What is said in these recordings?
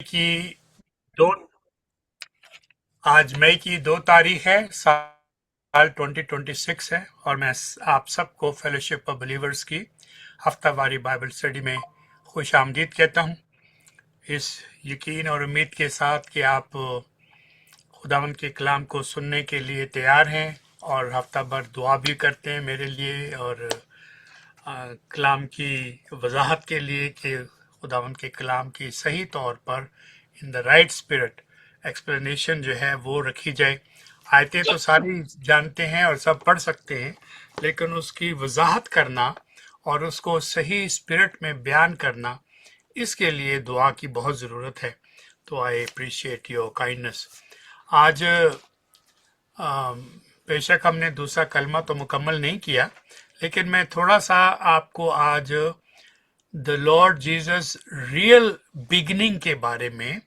की दो आज मई की 2 तारीख है। साल 2026 है और मैं आप सबको फेलोशिप ऑफ बिलीवर्स की हफ्तावारी बाइबल स्टडी में खुश आमदीद कहता हूँ। इस यकीन और उम्मीद के साथ कि आप खुदावंद के कलाम को सुनने के लिए तैयार हैं और हफ्ता भर दुआ भी करते हैं मेरे लिए और कलाम की वजाहत के लिए कि खुदावंद के कलाम की सही तौर पर in the right spirit explanation जो है वो रखी जाए। आयतें तो सारी जानते हैं और सब पढ़ सकते हैं, लेकिन उसकी वजाहत करना और उसको सही स्पिरिट में बयान करना, इसके लिए दुआ की बहुत ज़रूरत है। तो आई अप्रिशिएट योर काइंडनेस। आज बेशक हमने दूसरा कलमा तो मुकम्मल नहीं किया, लेकिन मैं थोड़ा सा आपको आज the Lord Jesus real beginning के बारे में,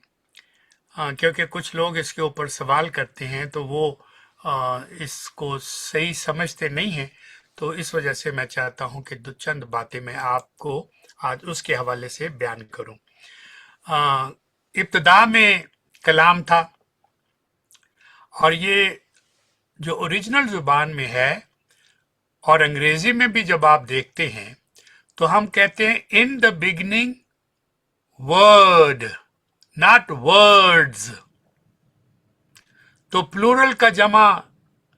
क्योंकि कुछ लोग इसके ऊपर सवाल करते हैं तो वो इसको सही समझते नहीं हैं, तो इस वजह से मैं चाहता हूं कि दो चंद बातें मैं आपको आज उसके हवाले से बयान करूं। इब्तिदा में कलाम था और ये जो ओरिजिनल जुबान में है और अंग्रेजी में भी जब आप देखते हैं तो हम कहते हैं in the beginning word, not words. तो प्लूरल का जमा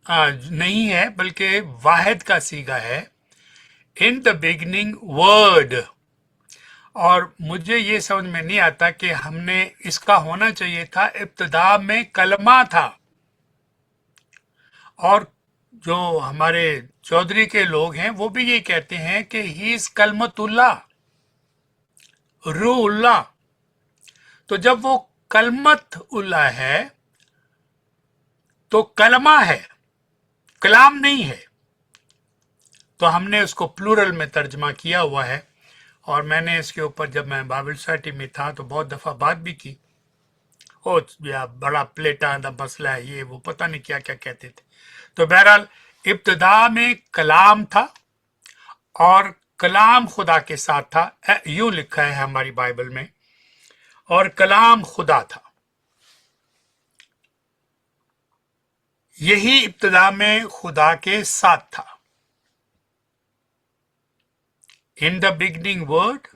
नहीं है बल्कि वाहिद का सीगा है, इन द बिगनिंग वर्ड। और मुझे ये समझ में नहीं आता कि हमने इसका होना चाहिए था इब्तिदा में कलमा था। और जो हमारे चौधरी के लोग हैं वो भी ये कहते हैं कि ही इज कलमतुल्ला, रूहुल्लाह। तो जब वो कलमत उल्ला है तो कलमा है, कलाम नहीं है। तो हमने उसको प्लूरल में तर्जमा किया हुआ है और मैंने इसके ऊपर जब मैं बाइबल सोसाइटी में था तो बहुत दफा बात भी की। ओ या बड़ा प्लेटा दा मसला है, ये वो पता नहीं क्या क्या कहते थे। तो बहरहाल इब्तिदा में कलाम था और कलाम खुदा के साथ था, यूं लिखा है हमारी बाइबल में, और कलाम खुदा था। यही इब्तिदा में खुदा के साथ था। In the beginning word,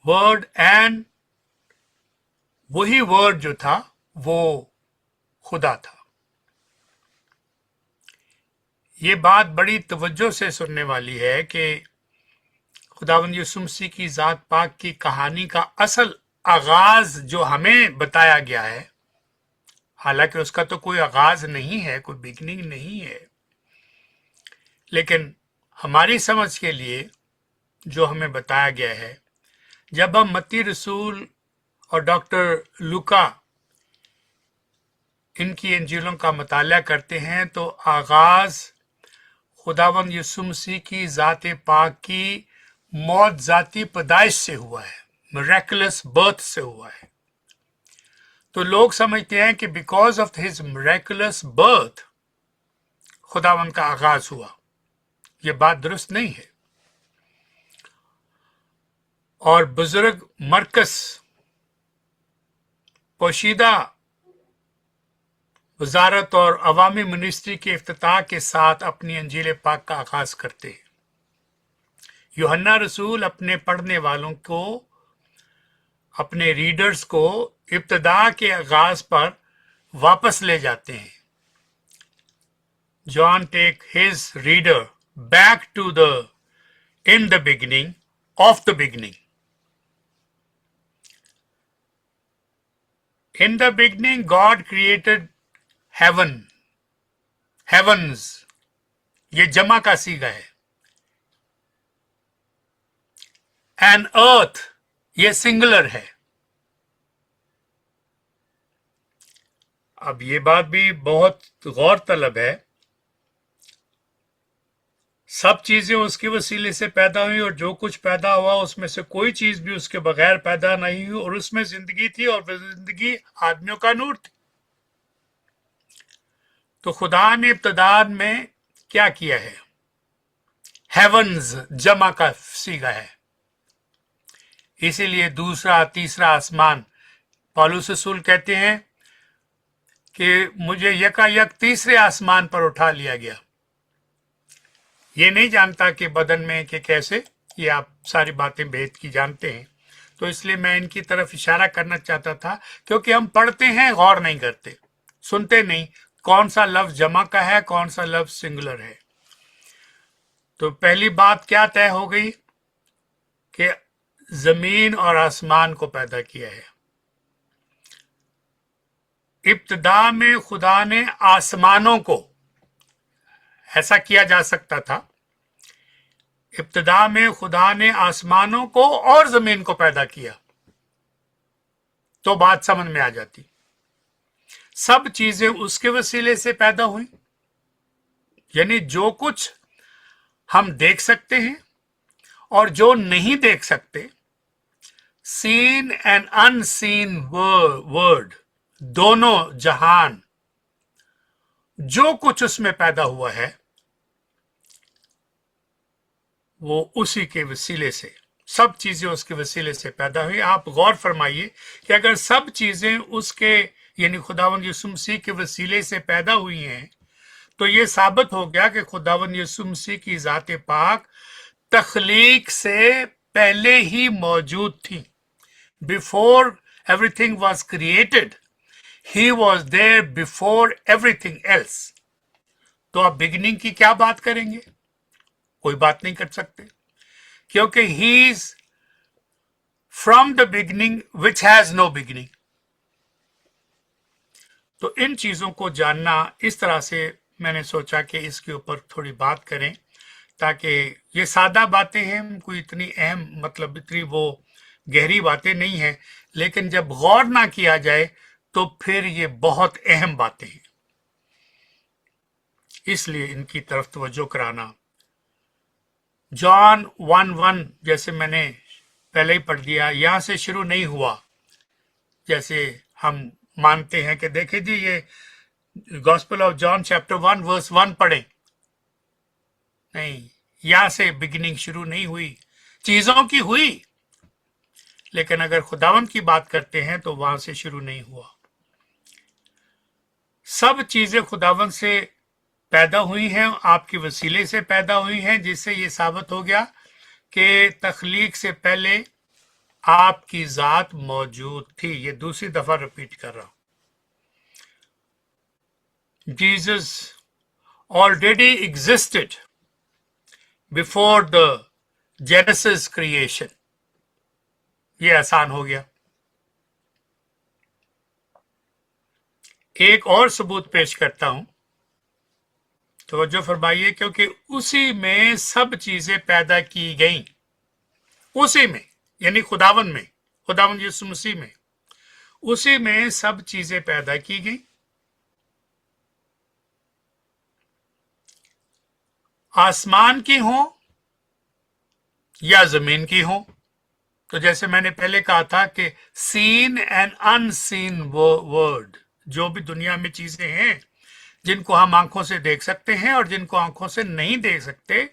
word and वही वर्ड जो था वो खुदा था। ये बात बड़ी तवज्जो से सुनने वाली है कि खुदावंद यीशु मसीह की जात पाक की कहानी का असल आगाज जो हमें बताया गया है, हालांकि उसका तो कोई आगाज नहीं है, कोई बिगनिंग नहीं है, लेकिन हमारी समझ के लिए जो हमें बताया गया है, जब हम मत्ती रसूल और डॉक्टर लूका इनकी इंजीलों का मुताला करते हैं तो आगाज खुदावंद यीशु मसीह की जात पाक की मौत जाती पैदाइश से हुआ है, मिरेकुलस बर्थ से हुआ है। तो लोग समझते हैं कि because of his miraculous birth खुदावंद का आगाज हुआ। यह बात दुरुस्त नहीं है। और बुजुर्ग मरकस पोशीदा वजारत और अवामी मिनिस्ट्री के इफ्तिताह के साथ अपनी अंजील पाक का आगाज करते हैं। यूहन्ना रसूल अपने पढ़ने वालों को, अपने रीडर्स को इब्तिदा के आगाज पर वापस ले जाते हैं। John take his reader back to the in the beginning of the beginning. In the beginning God created heavens, ये जमा का सीगा है, एंड अर्थ, ये सिंगुलर है। अब ये बात भी बहुत गौर तलब है, सब चीजें उसके वसीले से पैदा हुई और जो कुछ पैदा हुआ उसमें से कोई चीज भी उसके बगैर पैदा नहीं हुई, और उसमें जिंदगी थी और वह जिंदगी आदमियों का नूर थी। तो खुदा ने इब्तिदा में क्या किया है? हेवंस जमा का सीगा है, इसीलिए दूसरा तीसरा आसमान पौलुस रसूल कहते हैं कि मुझे यकायक तीसरे आसमान पर उठा लिया गया। ये नहीं जानता कि बदन में कि कैसे, ये आप सारी बातें भेद की जानते हैं, तो इसलिए मैं इनकी तरफ इशारा करना चाहता था, क्योंकि हम पढ़ते हैं, गौर नहीं करते, सुनते नहीं कौन सा लफ्ज जमा का है, कौन सा लफ्ज सिंगुलर है। तो पहली बात क्या तय हो गई कि जमीन और आसमान को पैदा किया है। इब्तिदा में खुदा ने आसमानों को, ऐसा किया जा सकता था, इब्तिदा में खुदा ने आसमानों को और जमीन को पैदा किया, तो बात समझ में आ जाती। सब चीजें उसके वसीले से पैदा हुई, यानी जो कुछ हम देख सकते हैं और जो नहीं देख सकते, सीन एंड अनसीन वर्ड, दोनों जहान, जो कुछ उसमें पैदा हुआ है वो उसी के वसीले से, सब चीजें उसके वसीले से पैदा हुई। आप गौर फरमाइए कि अगर सब चीजें उसके यानी खुदावंद यीशु मसीह के वसीले से पैदा हुई हैं, तो ये साबित हो गया कि खुदावंद यीशु मसीह की ज़ात पाक तख्लीक से पहले ही मौजूद थी। Before everything was created, he was there before everything else. तो आप बिगिनिंग की क्या बात करेंगे? कोई बात नहीं कर सकते, क्योंकि he is from the beginning which has no beginning. तो इन चीजों को जानना, इस तरह से मैंने सोचा कि इसके ऊपर थोड़ी बात करें, ताकि ये सादा बातें हैं, कोई इतनी अहम, मतलब इतनी वो गहरी बातें नहीं हैं, लेकिन जब गौर ना किया जाए तो फिर ये बहुत अहम बातें हैं, इसलिए इनकी तरफ तवज्जो कराना। जॉन 1:1 जैसे मैंने पहले ही पढ़ दिया, यहां से शुरू नहीं हुआ जैसे हम मानते हैं कि देखे जी ये gospel of John chapter 1 verse 1 पढ़े, नहीं, यहां से बिगिनिंग शुरू नहीं हुई, चीजों की हुई, लेकिन अगर खुदावंत की बात करते हैं तो वहां से शुरू नहीं हुआ। सब चीजें खुदावंत से पैदा हुई हैं, आपके वसीले से पैदा हुई हैं, जिससे ये साबित हो गया कि तख्लीक से पहले आपकी जात मौजूद थी। ये दूसरी दफा रिपीट कर रहा हूं। Jesus already existed before the genesis creation. ये आसान हो गया। एक और सबूत पेश करता हूं, तवज्जो फरमाइए, क्योंकि उसी में सब चीजें पैदा की गई, उसी में यानी खुदावंद में, खुदावंद यीशु मसीह में, उसी में सब चीजें पैदा की गई। आसमान की हो या जमीन की हो, तो जैसे मैंने पहले कहा था कि सीन एंड अनसीन वर्ड, जो भी दुनिया में चीजें हैं जिनको हम आंखों से देख सकते हैं और जिनको आंखों से नहीं देख सकते,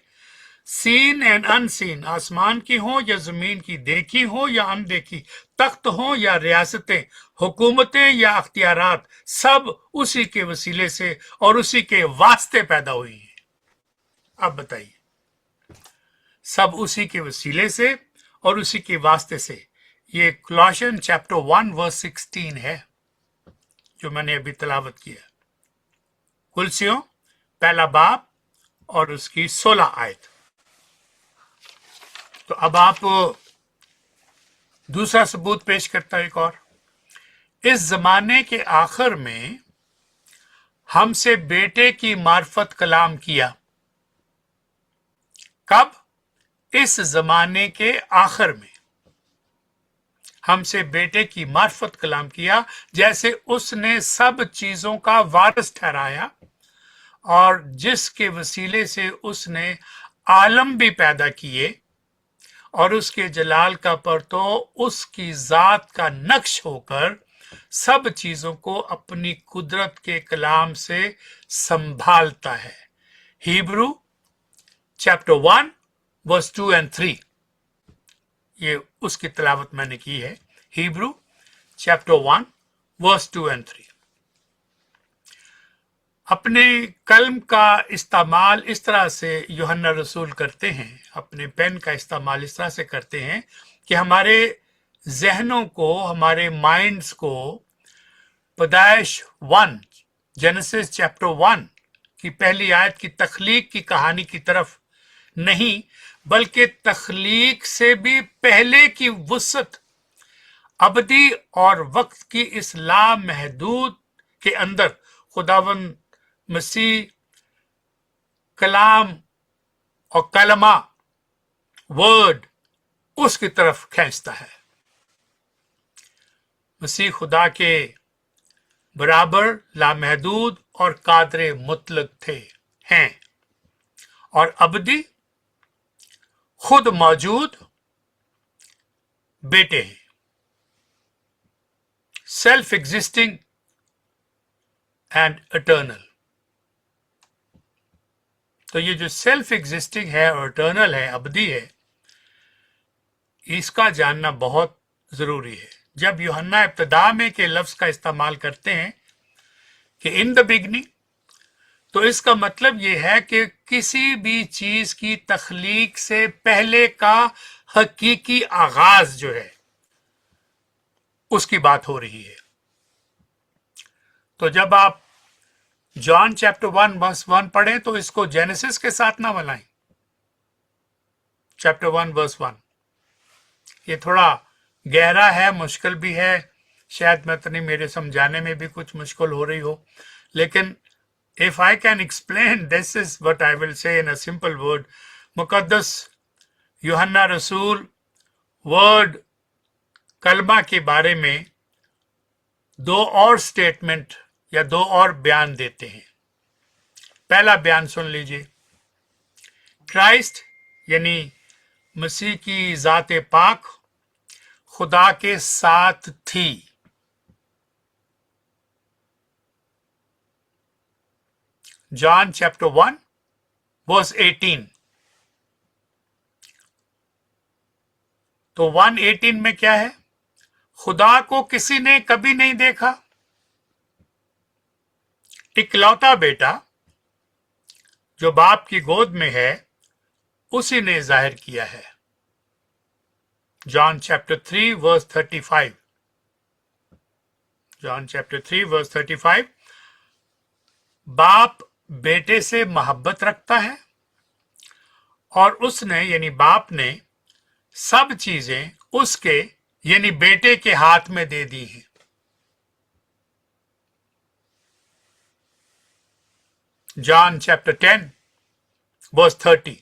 सीन एंड अनसीन, आसमान की हो या जमीन की, देखी हो या अनदेखी, तख्त हो या रियासतें, हुकूमतें या अख्तियारात, सब उसी के वसीले से और उसी के वास्ते पैदा हुई हैं। अब बताइए, सब उसी के वसीले से और उसी के वास्ते से। ये कोलोसियन चैप्टर 1 वर्स 16 है जो मैंने अभी तलावत किया। कुलसियों पहला बाब और उसकी 16 आयत। तो अब आप दूसरा सबूत पेश करता है एक और। इस जमाने के आखिर में हमसे बेटे की मार्फत कलाम किया। कब? इस जमाने के आखिर में हमसे बेटे की मार्फत कलाम किया, जैसे उसने सब चीजों का वारिस ठहराया और जिसके वसीले से उसने आलम भी पैदा किए और उसके जलाल का परतो उसकी जात का नक्श होकर सब चीजों को अपनी कुदरत के कलाम से संभालता है। हिब्रू चैप्टर 1 वर्स 2 and 3, ये उसकी तलावत मैंने की है। Hebrew chapter 1 verse 2 and 3. अपने कलम का इस्तेमाल इस तरह से यूहन्ना रसूल करते हैं, अपने पेन का इस्तेमाल इस तरह से करते हैं कि हमारे जहनों को, हमारे माइंड्स को पैदाइश 1 जेनेसिस चैप्टर 1 की पहली आयत की तख्लीक की कहानी की तरफ नहीं, बल्कि तख्लीक से भी पहले की वुसअत, अबदी और वक्त की इस लामहदूद के अंदर खुदावंद मसीह कलाम और कलमा वर्ड उसकी तरफ खींचता है। मसीह खुदा के बराबर लामहदूद और कादरे मुतलक थे, हैं, और अबदी खुद मौजूद बेटे हैं, सेल्फ एग्जिस्टिंग एंड इटर्नल। तो ये जो सेल्फ एग्जिस्टिंग है और इटर्नल है, अबदी है, इसका जानना बहुत जरूरी है। जब यूहन्ना इब्तिदा में के लफ्ज का इस्तेमाल करते हैं कि इन द बिगनिंग, तो इसका मतलब यह है कि किसी भी चीज की तख्लीक से पहले का हकीकी आगाज जो है उसकी बात हो रही है। तो जब आप जॉन चैप्टर 1 वर्स 1 पढ़ें तो इसको जेनेसिस के साथ ना मिलाएं। चैप्टर 1 वर्स 1 ये थोड़ा गहरा है, मुश्किल भी है, शायद मतलब मेरे समझाने में भी कुछ मुश्किल हो रही हो, लेकिन if I can explain, this is what I will say in a simple word. मुकद्दस यूहन्ना रसूल वर्ड कलमा के बारे में दो और स्टेटमेंट या दो और बयान देते हैं। पहला बयान सुन लीजिए। क्राइस्ट यानी मसीह की जात पाक खुदा के साथ थी। John chapter 1 verse 18। तो 1:18 में क्या है? खुदा को किसी ने कभी नहीं देखा, इकलौता बेटा जो बाप की गोद में है उसी ने जाहिर किया है। John chapter 3 verse 35। John chapter 3 verse 35। बाप बेटे से मोहब्बत रखता है और उसने यानी बाप ने सब चीजें उसके यानी बेटे के हाथ में दे दी हैं। John chapter 10 verse 30।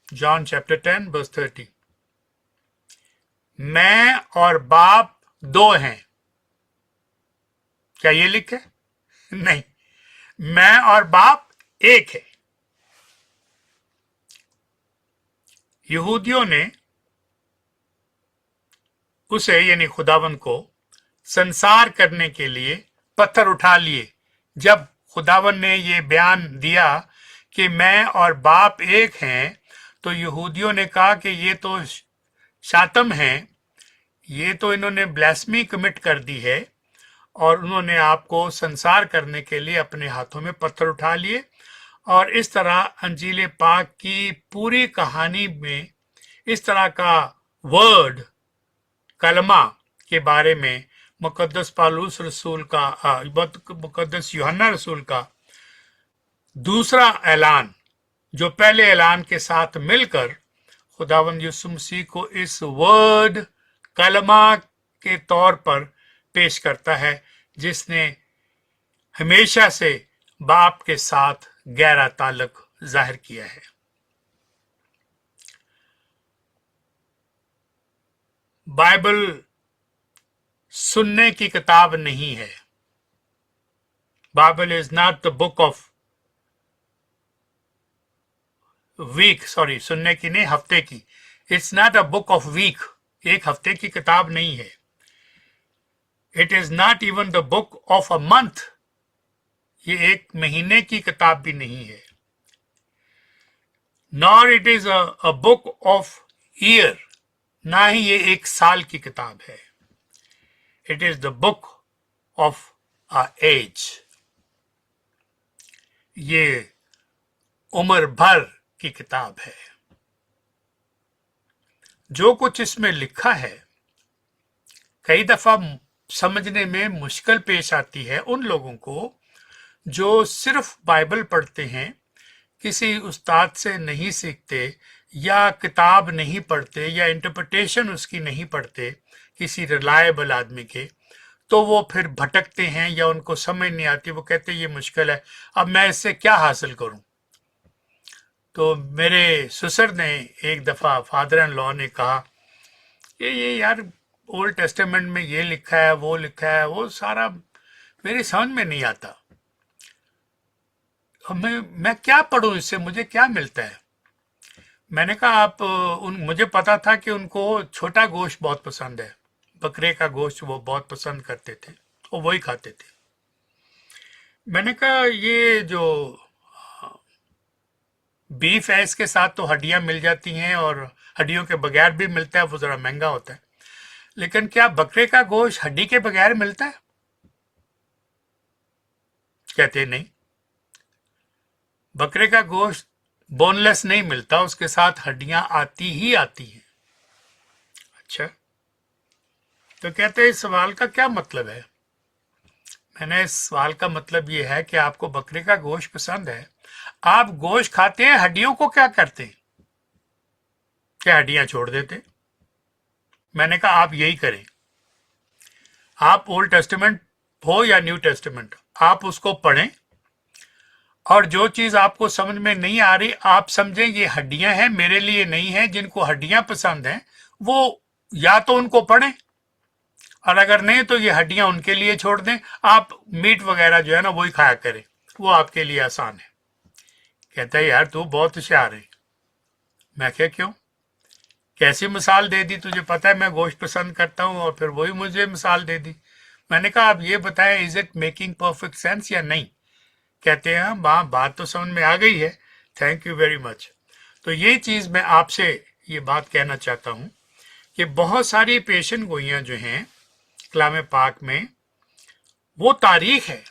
John chapter 10 verse 30। मैं और बाप दो हैं। क्या ये लिखे? नहीं, मैं और बाप एक है। यहूदियों ने उसे यानी खुदावन को संसार करने के लिए पत्थर उठा लिए। जब खुदावन ने ये बयान दिया कि मैं और बाप एक हैं, तो यहूदियों ने कहा कि ये तो शातम है, ये तो इन्होंने ब्लास्मी कमिट कर दी है, और उन्होंने आपको संसार करने के लिए अपने हाथों में पत्थर उठा लिए। और इस तरह अंजील पाक की पूरी कहानी में इस तरह का वर्ड कलमा के बारे में मुकद्दस पालूस रसूल का मुकद्दस यूहन्ना रसूल का दूसरा ऐलान, जो पहले ऐलान के साथ मिलकर खुदावंद यीशु मसीह को इस वर्ड कलमा के तौर पर पेश करता है, जिसने हमेशा से बाप के साथ गहरा ताल्लुक जाहिर किया है। बाइबल सुनने की किताब नहीं है। Bible is not the book of week, sorry, सुनने की नहीं, हफ्ते की। It's not a book of week, एक हफ्ते की किताब नहीं है। It is not even the book of a month, ये एक महीने की किताब भी नहीं है। Nor it is a book of year, ना ही ये एक साल की किताब है। It is the book of our age. ये उम्र भर की किताब है. जो कुछ इसमें लिखा है कई दफा समझने में मुश्किल पेश आती है उन लोगों को जो सिर्फ बाइबल पढ़ते हैं, किसी उस्ताद से नहीं सीखते या किताब नहीं पढ़ते या इंटरप्रिटेशन उसकी नहीं पढ़ते किसी रिलायबल आदमी के, तो वो फिर भटकते हैं या उनको समझ नहीं आती. वो कहते हैं ये मुश्किल है, अब मैं इससे क्या हासिल करूं. तो मेरे ससुर ने एक दफ़ा फादर इन लॉ ने कहा कि ये यार ओल्ड टेस्टामेंट में ये लिखा है, वो सारा मेरी समझ में नहीं आता. मैं क्या पढूं, इससे मुझे क्या मिलता है. मैंने कहा आप मुझे पता था कि उनको छोटा गोश्त बहुत पसंद है, बकरे का गोश्त वो बहुत पसंद करते थे और वही खाते थे. मैंने कहा ये जो बीफ है इसके साथ तो हड्डियां मिल जाती हैं और हड्डियों के बगैर भी मिलता है, वो ज़रा महंगा होता है, लेकिन क्या बकरे का गोश्त हड्डी के बगैर मिलता है. कहते नहीं, बकरे का गोश्त बोनलेस नहीं मिलता, उसके साथ हड्डियां आती ही आती हैं. अच्छा, तो कहते हैं इस सवाल का क्या मतलब है. मैंने इस सवाल का मतलब ये है कि आपको बकरे का गोश्त पसंद है, आप गोश्त खाते हैं, हड्डियों को क्या करते हैं, क्या हड्डियां छोड़ देते. मैंने कहा आप यही करें, आप ओल्ड टेस्टामेंट हो या न्यू टेस्टामेंट, आप उसको पढ़ें और जो चीज आपको समझ में नहीं आ रही आप समझें ये हड्डियां हैं, मेरे लिए नहीं है. जिनको हड्डियां पसंद हैं वो या तो उनको पढ़ें और अगर नहीं तो ये हड्डियां उनके लिए छोड़ दें. आप मीट वगैरह जो है ना वही खाया करें, वो आपके लिए आसान है. कहता है यार तू बहुत होशियार है. मैं क्या क्यों, कैसी मिसाल दे दी, तुझे पता है मैं गोश्त पसंद करता हूं और फिर वही मुझे मिसाल दे दी. मैंने कहा आप ये बताएं is it making perfect sense या नहीं. कहते हैं हाँ बात तो समझ में आ गई है, थैंक यू वेरी मच. तो ये चीज मैं आपसे ये बात कहना चाहता हूं कि बहुत सारी पेशन गोइयां जो हैं कलाम पाक में वो तारीख है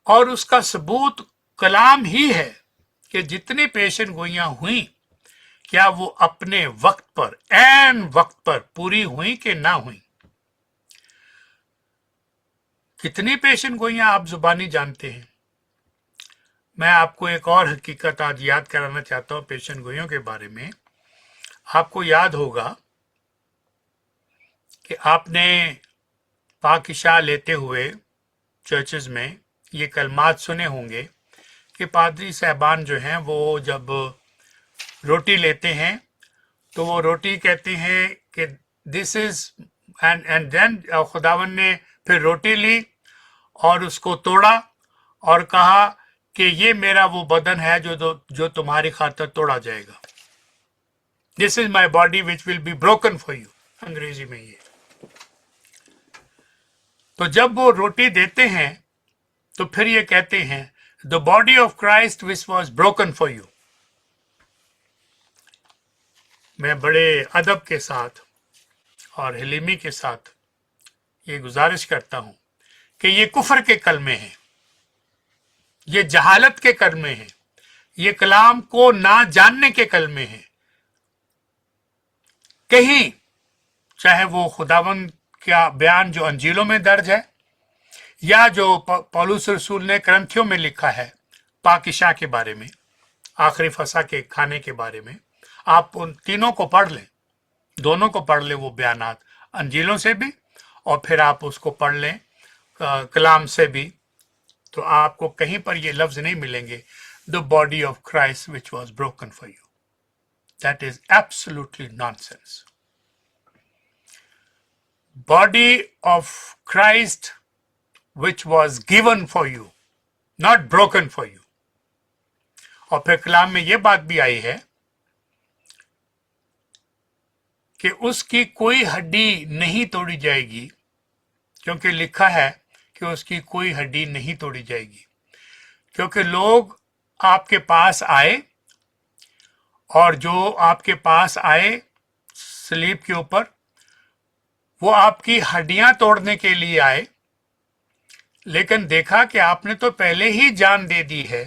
और उसका सबूत कलाम ही है कि जितनी पेशन गोइयां हुई क्या वो अपने वक्त पर एन वक्त पर पूरी हुई कि ना हुई. कितनी पेशन गोइयां आप जुबानी जानते हैं. मैं आपको एक और हकीकत आज याद कराना चाहता हूं पेशन गोइयों के बारे में. आपको याद होगा कि आपने पाकिशा लेते हुए चर्चेज में ये कलमात सुने होंगे कि पादरी साहबान जो हैं वो जब रोटी लेते हैं तो वो रोटी कहते हैं कि दिस इज एंड देन खुदावन ने फिर रोटी ली और उसको तोड़ा और कहा कि ये मेरा वो बदन है जो तुम्हारी खातिर तोड़ा जाएगा. This is my body which will be broken for you, अंग्रेजी में ये. तो जब वो रोटी देते हैं तो फिर ये कहते हैं the body of Christ which was broken for you. मैं बड़े अदब के साथ और हलीमी के साथ ये गुजारिश करता हूं कि ये कुफर के कलमे हैं, ये जहालत के कलमे हैं, ये कलाम को ना जानने के कलमे हैं. कहीं चाहे वो खुदावंद का बयान जो अंजीलों में दर्ज है या जो पौलुस रसूल ने करंथियों में लिखा है पाकिशा के बारे में, आखिरी फसा के खाने के बारे में, आप उन तीनों को पढ़ लें, दोनों को पढ़ लें, वो बयानात अंजीलों से भी और फिर आप उसको पढ़ लें कलाम से भी, तो आपको कहीं पर ये लफ्ज नहीं मिलेंगे the body of Christ which was broken for you. That is absolutely nonsense. Body of Christ which was given for you, not broken for you. और फिर कलाम में यह बात भी आई है कि उसकी कोई हड्डी नहीं तोड़ी जाएगी, क्योंकि लिखा है कि उसकी कोई हड्डी नहीं तोड़ी जाएगी. क्योंकि लोग आपके पास आए और जो आपके पास आए सलीब के ऊपर वो आपकी हड्डियां तोड़ने के लिए आए, लेकिन देखा कि आपने तो पहले ही जान दे दी है,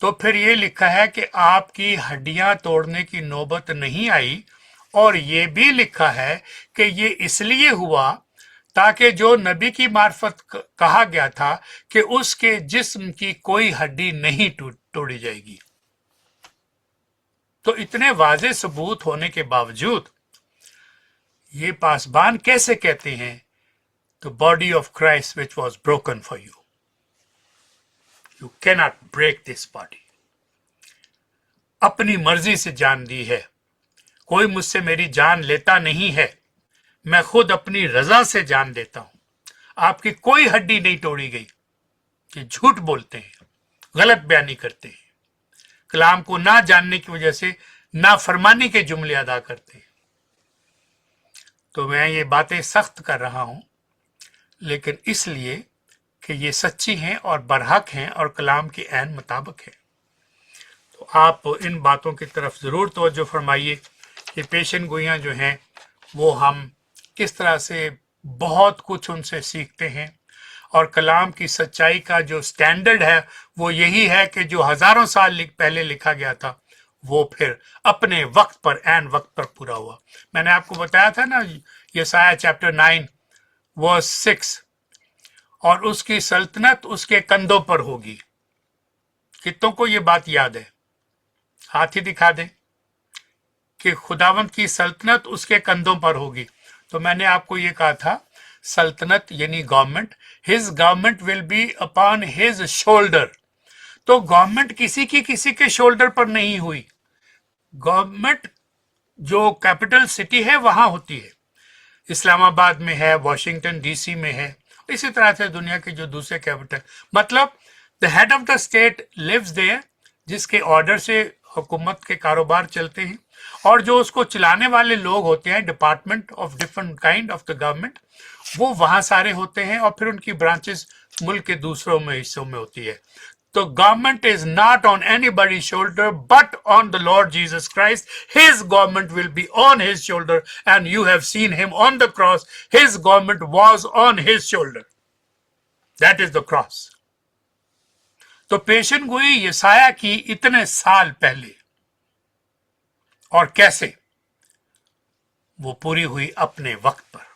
तो फिर ये लिखा है कि आपकी हड्डियां तोड़ने की नौबत नहीं आई। और ये भी लिखा है कि ये इसलिए हुआ ताकि जो नबी की मार्फत कहा गया था कि उसके जिस्म की कोई हड्डी नहीं तोड़ी जाएगी। तो इतने वाज़े सबूत होने के बावजूद ये पासबान कैसे कहते हैं the body of Christ which was broken for you, you cannot break this body. अपनी मर्जी से जान दी है, कोई मुझसे मेरी जान लेता नहीं है, मैं खुद अपनी रजा से जान देता हूं। आपकी कोई हड्डी नहीं तोड़ी गई। ये झूठ बोलते हैं, गलत बयानी करते हैं, कलाम को ना जानने की वजह से नाफरमानी के जुमले अदा करते हैं। तो मैं ये बातें सख्त कर रहा हूं, लेकिन इसलिए कि ये सच्ची हैं और बरहक हैं और कलाम के ऐन मुताबिक है। तो आप इन बातों की तरफ ज़रूर तवज्जो फरमाइए कि पेशन गोइयाँ जो हैं वो हम किस तरह से बहुत कुछ उनसे सीखते हैं, और कलाम की सच्चाई का जो स्टैंडर्ड है वो यही है कि जो हज़ारों साल पहले लिखा गया था वो फिर अपने वक्त पर, ऐन वक्त पर पूरा हुआ। मैंने आपको बताया था ना, यसाया चैप्टर 9 वर्स 6, और उसकी सल्तनत उसके कंधों पर होगी। कितनों को ये बात याद है? हाथ ही दिखा दें कि खुदावंत की सल्तनत उसके कंधों पर होगी। तो मैंने आपको ये कहा था, सल्तनत यानी government, his government will be upon his shoulder. तो गवर्नमेंट किसी के शोल्डर पर नहीं हुई। गवर्नमेंट जो कैपिटल सिटी है वहां होती है, इस्लामाबाद में है, वॉशिंगटन डीसी में है, इसी तरह से दुनिया के जो दूसरे कैपिटल, मतलब the head of the state lives there, जिसके ऑर्डर से हुकूमत के कारोबार चलते हैं, और जो उसको चलाने वाले लोग होते हैं, department of different kind of the government, वो वहां सारे होते हैं, और फिर उनकी ब्रांचेस मुल्क के दूसरों में हिस्सों में होती है। तो government is not on anybody's shoulder but on the Lord Jesus Christ. His government will be on his shoulder, and you have seen him on the cross. His government was on his shoulder. That is the cross. तो पेशन गोई यसाया की इतने साल पहले, और कैसे वो पूरी हुई अपने वक्त पर।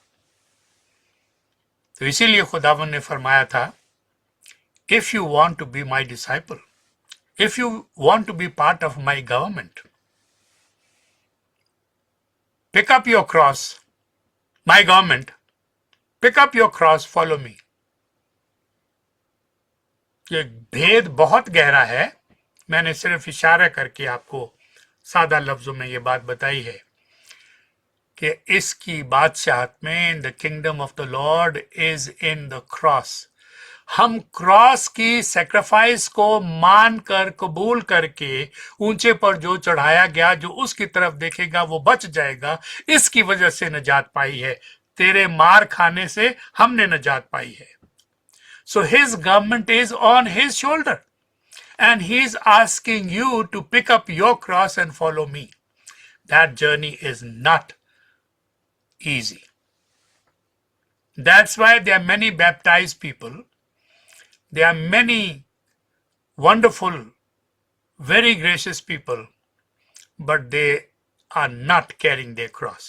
तो इसीलिए खुदावन ने फरमाया था, if you want to be my disciple, if you want to be part of my government, pick up your cross, my government, pick up your cross, follow me. ये भेद बहुत गहरा है, मैंने सिर्फ इशारा करके आपको सादा लफ्जों में ये बात बताई है कि इसकी बादशाहत में, the kingdom of the Lord is in the cross. हम क्रॉस की सेक्रीफाइस को मान कर, कबूल करके, ऊंचे पर जो चढ़ाया गया, जो उसकी तरफ देखेगा वो बच जाएगा, इसकी वजह से नजात पाई है। तेरे मार खाने से हमने नजात पाई है। So his government is on his shoulder and he is asking you to pick up your cross and follow me. That journey is not easy. That's why there are many baptized people. There are many wonderful, very gracious people, but they are not carrying their cross.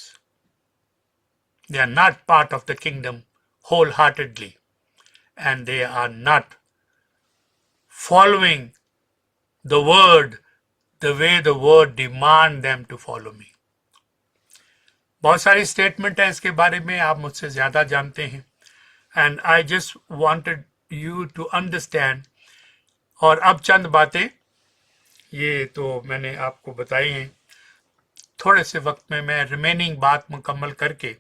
They are not part of the kingdom wholeheartedly, and they are not following the word the way the word demand them to follow me. बहुत सारी statement है इसके बारे में, आप मुझसे ज़्यादा जानते हैं, and I just wanted you to understand. और अब चंद बातें ये तो मैंने आपको बताई हैं, थोड़े से वक्त में मैं रिमेनिंग बात मुकम्मल करके,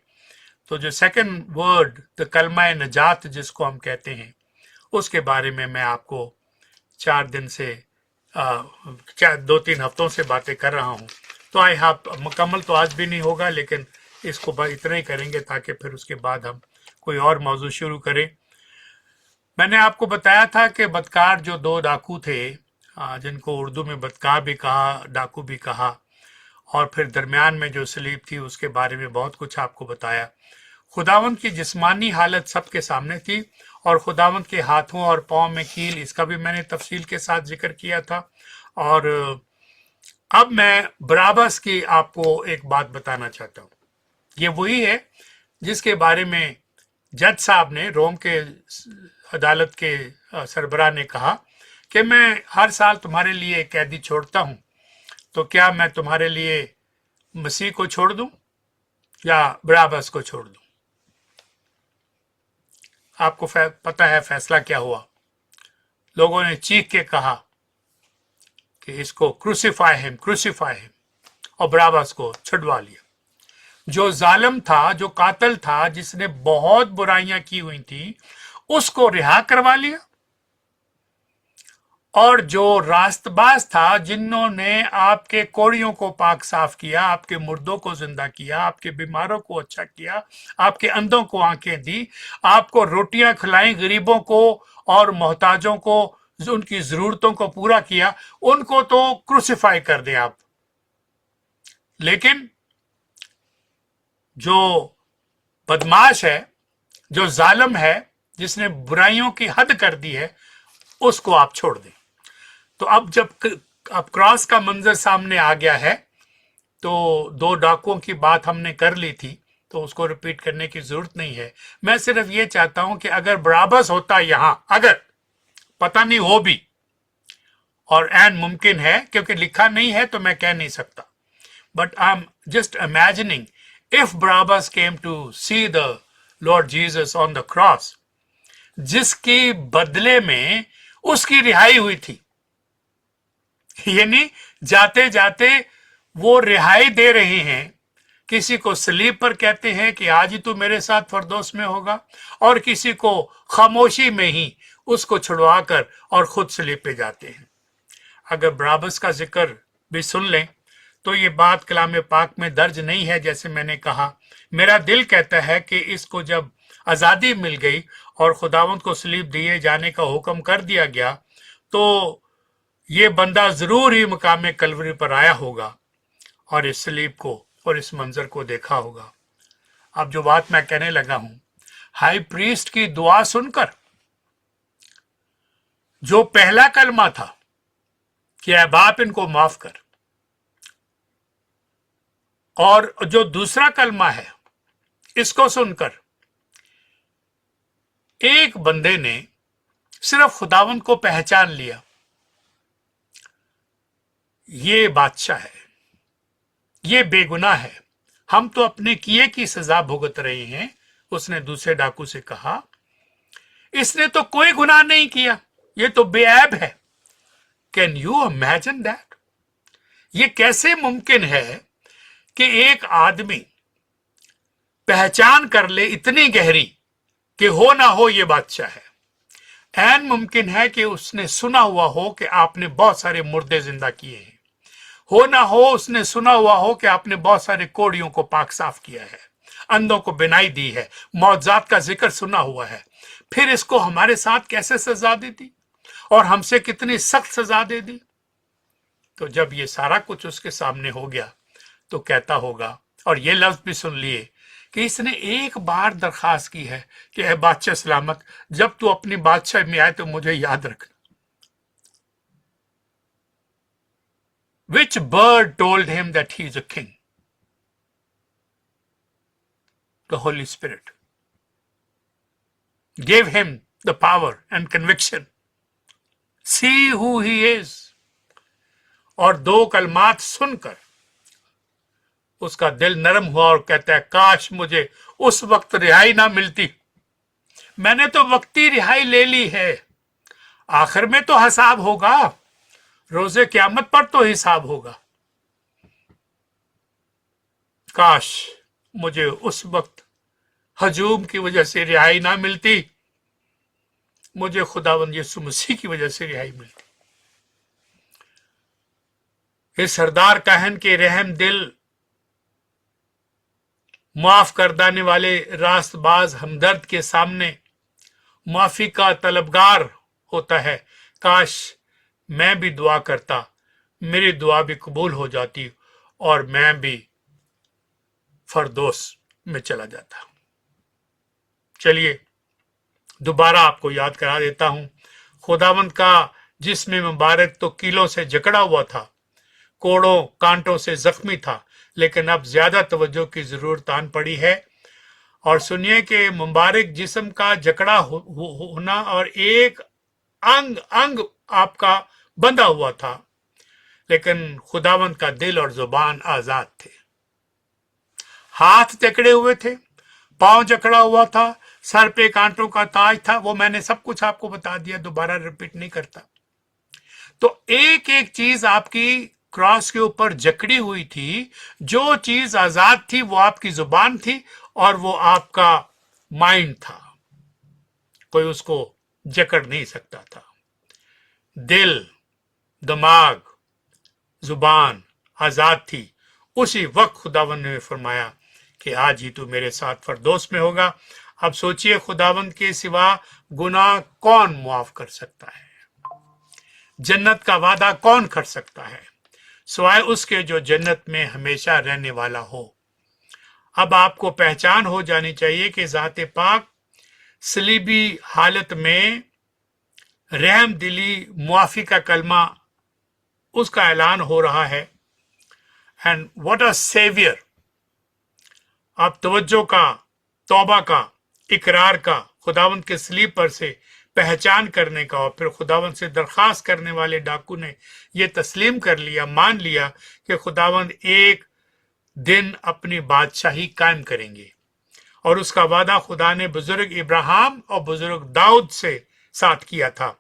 तो जो सेकंड वर्ड, द कलमा नजात जिसको हम कहते हैं, उसके बारे में मैं आपको 4 दिन से 2-3 हफ्तों से बातें कर रहा हूँ। तो आई होप मुकम्मल तो आज भी नहीं होगा, लेकिन इसको इतना ही करेंगे ताकि फिर उसके बाद हम कोई और मौजू शुरू करें। मैंने आपको बताया था कि बदकार जो 2 डाकू थे, जिनको उर्दू में बदकार भी कहा, डाकू भी कहा, और फिर दरमियान में जो सलीब थी उसके बारे में बहुत कुछ आपको बताया। खुदावंद की जिस्मानी हालत सबके सामने थी और खुदावंद के हाथों और पाँव में कील, इसका भी मैंने तफसील के साथ जिक्र किया था। और अब मैं बराबस की आपको एक बात बताना चाहता हूँ। ये वही है जिसके बारे में जज साहब ने, रोम के अदालत के सरबराह ने कहा कि मैं हर साल तुम्हारे लिए एक कैदी छोड़ता हूँ, तो क्या मैं तुम्हारे लिए मसीह को छोड़ दूं या बराबस को छोड़ दूं? आपको पता है फैसला क्या हुआ। लोगों ने चीख के कहा कि इसको क्रूसिफाई हिम, और बराबस को छुड़वा लिया। जो जालिम था, जो कातिल था, जिसने बहुत बुराइयां की हुई थी, उसको रिहा करवा लिया। और जो रास्तबाज था, जिन्होंने आपके कोड़ियों को पाक साफ किया, आपके मुर्दों को जिंदा किया, आपके बीमारों को अच्छा किया, आपके अंधों को आंखें दी, आपको रोटियां खिलाई, गरीबों को और मोहताजों को उनकी जरूरतों को पूरा किया, उनको तो क्रूसिफाई कर दें आप। लेकिन जो बदमाश है, जो जालिम है, जिसने बुराइयों की हद कर दी है, उसको आप छोड़ दें। तो अब जब अब क्रॉस का मंजर सामने आ गया है, तो दो डाकुओं की बात हमने कर ली थी, तो उसको रिपीट करने की जरूरत नहीं है। मैं सिर्फ ये चाहता हूं कि अगर बराबस होता यहां, अगर पता नहीं हो भी, और एन मुमकिन है क्योंकि लिखा नहीं है तो मैं कह नहीं सकता, but I am just imagining if Barabbas came to see the Lord Jesus on the cross, जिसके बदले में उसकी रिहाई हुई थी, यानी जाते जाते वो रिहाई दे रहे हैं। किसी को सलीब पर कहते हैं कि आज ही तू मेरे साथ फरदौस में होगा, और किसी को खामोशी में ही उसको छुड़वा कर और खुद सलीब पे जाते हैं। अगर बराबस का जिक्र भी सुन लें तो ये बात कलाम पाक में दर्ज नहीं है। जैसे मैंने कहा, मेरा दिल कहता है कि इसको जब आज़ादी मिल गई और खुदावंद को सलीब दिए जाने का हुक्म कर दिया गया, तो ये बंदा जरूर ही मकाम कलवरी पर आया होगा और इस सलीब को और इस मंजर को देखा होगा। अब जो बात मैं कहने लगा हूं, हाई प्रीस्ट की दुआ सुनकर जो पहला कलमा था कि ऐ बाप इनको माफ कर, और जो दूसरा कलमा है इसको सुनकर एक बंदे ने सिर्फ खुदावंद को पहचान लिया, ये बादशाह है, ये बेगुनाह है, हम तो अपने किए की सजा भुगत रहे हैं। उसने दूसरे डाकू से कहा, इसने तो कोई गुनाह नहीं किया, ये तो बेऐब है। Can you imagine that? ये कैसे मुमकिन है कि एक आदमी पहचान कर ले इतनी गहरी कि हो ना हो ये बादशाह है। ऐन मुमकिन है कि उसने सुना हुआ हो कि आपने बहुत सारे मुर्दे जिंदा किए हैं, हो ना हो उसने सुना हुआ हो कि आपने बहुत सारे कोड़ियों को पाक साफ किया है, अंधों को बिनाई दी है, मौजात का जिक्र सुना हुआ है। फिर इसको हमारे साथ कैसे सजा दे दी और हमसे कितनी सख्त सजा दे दी। तो जब ये सारा कुछ उसके सामने हो गया तो कहता होगा, और ये लफ्ज भी सुन लिए, कि इसने एक बार दरखास्त की है कि ए बादशाह सलामत, जब तू अपनी बादशाह में आए तो मुझे याद रखना। Which bird told him that he is a king? The Holy Spirit gave him the power and conviction. See who he is. और दो कलमात सुनकर उसका दिल नरम हुआ और कहता है, काश मुझे उस वक्त रिहाई ना मिलती। मैंने तो वक्ती रिहाई ले ली है, आखिर में तो हिसाब होगा, रोजे क़यामत पर तो हिसाब होगा। काश मुझे उस वक्त हजूम की वजह से रिहाई ना मिलती, मुझे खुदावंद यीशु मसीह की वजह से रिहाई मिलती। इस सरदार काहन के रहम दिल, माफ कर देने वाले रास्तबाज हमदर्द के सामने माफी का तलबगार होता है। काश मैं भी दुआ करता, मेरी दुआ भी कबूल हो जाती और मैं भी फरदौस में चला जाता। चलिए दोबारा आपको याद करा देता हूं। खुदावंद का जिस्म मुबारक तो कीलों से जकड़ा हुआ था, कोड़ों कांटों से जख्मी था, लेकिन अब ज्यादा तवज्जो की जरूरत आन पड़ी है। और सुनिए कि मुबारक जिस्म का जकड़ा होना और एक अंग अंग आपका बंधा हुआ था, लेकिन खुदावंद का दिल और जुबान आजाद थे। हाथ जकड़े हुए थे, पांव जकड़ा हुआ था, सर पे कांटों का ताज था। वो मैंने सब कुछ आपको बता दिया, दोबारा रिपीट नहीं करता। तो एक एक चीज आपकी क्रॉस के ऊपर जकड़ी हुई थी। जो चीज आजाद थी वो आपकी जुबान थी और वो आपका माइंड था। कोई उसको जकड़ नहीं सकता था। दिल, दिमाग, जुबान आजाद थी। उसी वक्त खुदावंद ने फरमाया कि आज ही तू मेरे साथ फरदौस में होगा। अब सोचिए, खुदावंद के सिवा गुनाह कौन मुआफ कर सकता है? जन्नत का वादा कौन कर सकता है सिवाय उसके जो जन्नत में हमेशा रहने वाला हो। अब आपको पहचान हो जानी चाहिए कि ज़ाते पाक सलीबी हालत में रहम दिली मुआफी का कलमा उसका ऐलान हो रहा है। And what a saviour! आप तवज्जो का, तौबा का, इकरार का, खुदावंद के सलीब पर से पहचान करने का, और फिर खुदावंद से दरखास्त करने वाले डाकू ने यह तस्लीम कर लिया, मान लिया कि खुदावंद एक दिन अपनी बादशाही कायम करेंगे। और उसका वादा खुदा ने बुजुर्ग इब्राहिम और बुजुर्ग दाऊद से साथ किया था।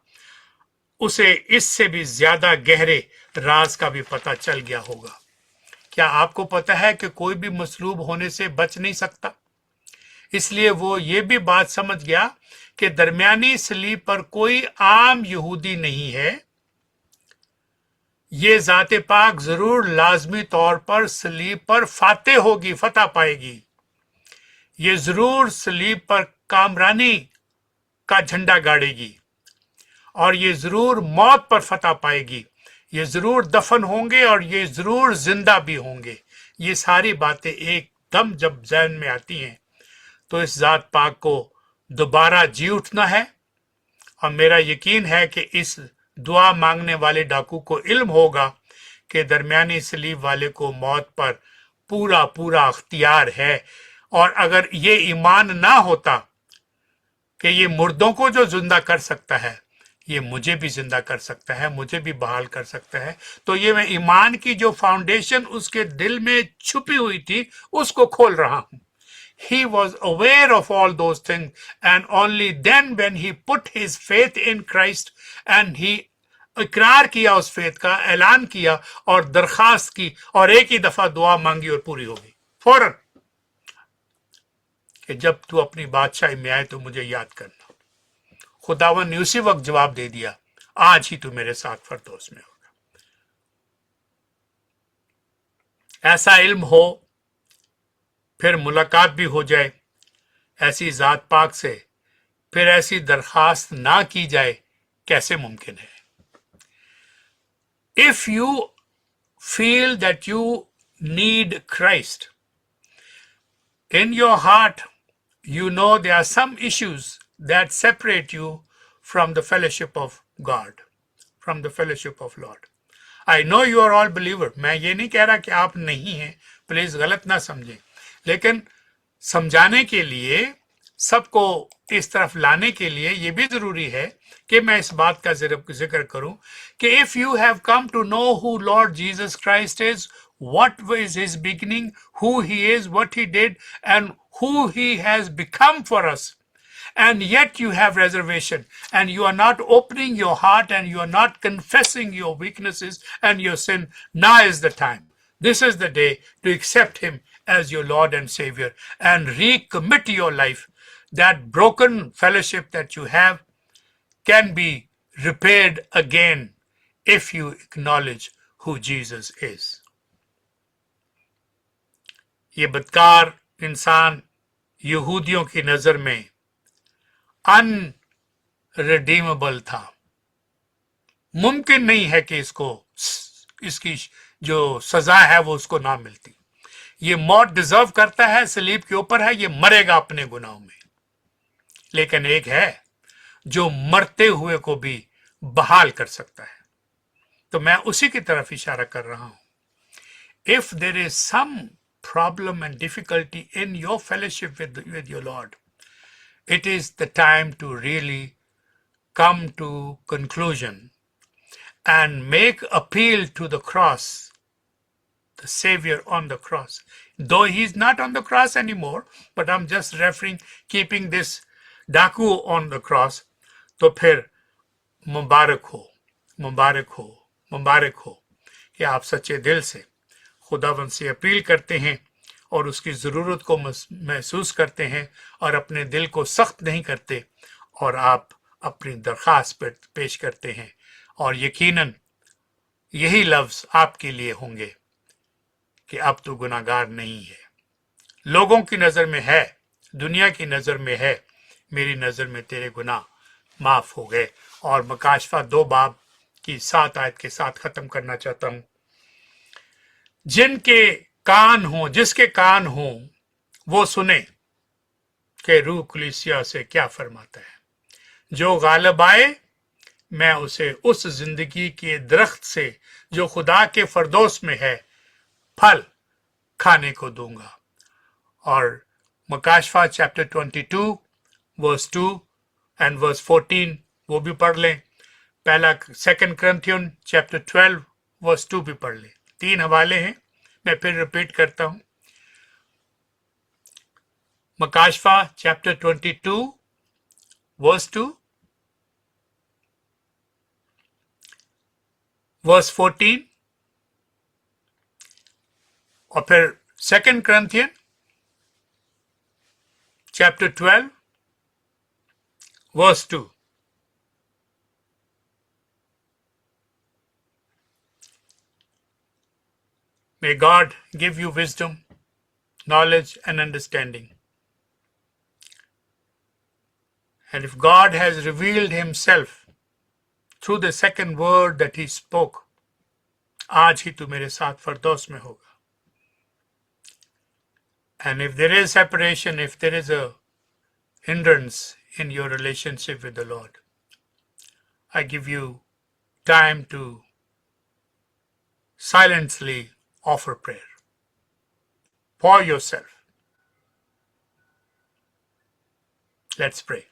उसे इससे भी ज्यादा गहरे राज का भी पता चल गया होगा। क्या आपको पता है कि कोई भी मसलूब होने से बच नहीं सकता? इसलिए वो ये भी बात समझ गया कि दरमियानी सलीब पर कोई आम यहूदी नहीं है। ये ज़ाते पाक जरूर लाजमी तौर पर सलीब पर फातेह होगी, फतह पाएगी। ये जरूर सलीब पर कामरानी का झंडा गाड़ेगी और ये जरूर मौत पर फतह पाएगी। ये जरूर दफन होंगे और ये जरूर जिंदा भी होंगे। ये सारी बातें एकदम जब ज़हन में आती हैं तो इस ज़ात पाक को दोबारा जी उठना है। और मेरा यकीन है कि इस दुआ मांगने वाले डाकू को इल्म होगा कि दरमियानी सलीब वाले को मौत पर पूरा पूरा अख्तियार है। और अगर ये ईमान ना होता कि ये मुर्दों को जो जिंदा कर सकता है, ये मुझे भी जिंदा कर सकता है, मुझे भी बहाल कर सकता है, तो ये मैं ईमान की जो फाउंडेशन उसके दिल में छुपी हुई थी उसको खोल रहा हूं। He was aware of all those things, and only then when he put his faith in Christ and he इकरार किया, उस फेथ का ऐलान किया और दरखास्त की और एक ही दफा दुआ मांगी और पूरी होगी फौरन कि जब तू अपनी बादशाही में आए तो मुझे याद करना। खुदावन ने उसी वक्त जवाब दे दिया, आज ही तू मेरे साथ फरदौस में होगा। ऐसा इल्म हो, फिर मुलाकात भी हो जाए ऐसी जात पाक से, फिर ऐसी दरखास्त ना की जाए, कैसे मुमकिन है? If you feel that you need Christ in your heart, you know there are some issues that separate you from the fellowship of God, from the fellowship of Lord. I know you are all believer. मैं ये नहीं कह रहा कि आप नहीं हैं, please गलत ना समझें, लेकिन समझाने के लिए, सबको इस तरफ लाने के लिए ये भी जरूरी है कि मैं इस बात का जिक्र करूं कि if you have come to know who Lord Jesus Christ is, what was his beginning, who he is, what he did, and who he has become for us, and yet you have reservation and you are not opening your heart and you are not confessing your weaknesses and your sin, now is the time. This is the day to accept him as your Lord and Savior and recommit your life. That broken fellowship that you have can be repaired again if you acknowledge who Jesus is. ये बदकार इंसान यहूदियों की नजर में अनरिडीमेबल था। मुमकिन नहीं है कि इसकी जो सजा है वो उसको ना मिलती। ये मौत डिजर्व करता है, सलीब के ऊपर है, ये मरेगा अपने गुनाहों में। लेकिन एक है जो मरते हुए को भी बहाल कर सकता है। तो मैं उसी की तरफ इशारा कर रहा हूं। If there is some problem and difficulty in your fellowship with your Lord, it is the time to really come to conclusion and make appeal to the cross, the Savior on the cross. Though he's not on the cross anymore, but I'm just referring, keeping this डाकू on the cross, तो फिर मुबारक हो, मुबारक हो, मुबारक हो कि आप सच्चे दिल से खुदावंद से अपील करते हैं और उसकी ज़रूरत को महसूस करते हैं और अपने दिल को सख्त नहीं करते और आप अपनी दरख्वास्त पर पेश करते हैं और यकीनन यही लफ्ज़ आपके लिए होंगे कि अब तो गुनाहगार नहीं है। लोगों की नज़र में है, दुनिया की नज़र में है, मेरी नज़र में तेरे गुनाह माफ़ हो गए। और मकाशफा 2 बाब की 7 आयत के साथ ख़त्म करना चाहता हूँ। जिनके कान हों, जिसके कान हों वो सुने कि रूह कलीसिया से क्या फरमाता है। जो गालिब आए मैं उसे उस जिंदगी के दरख्त से जो खुदा के फरदौस में है फल खाने को दूंगा। और मकाशफा चैप्टर 22 वर्स 2 एंड वर्स 14 वो भी पढ़ लें। पहला 2 Corinthians चैप्टर 12 वर्स 2 भी पढ़ लें। 3 हवाले हैं, मैं फिर रिपीट करता हूं। मकाशफा चैप्टर 22 वर्स 2, वर्स 14 और फिर 2 Corinthians chapter 12 verse 2. May God give you wisdom, knowledge and understanding. And if God has revealed himself through the second word that he spoke, आज ही तू मेरे साथ फरदौस में होगा। And if there is separation, if there is a hindrance in your relationship with the Lord, I give you time to silently offer prayer for yourself. Let's pray.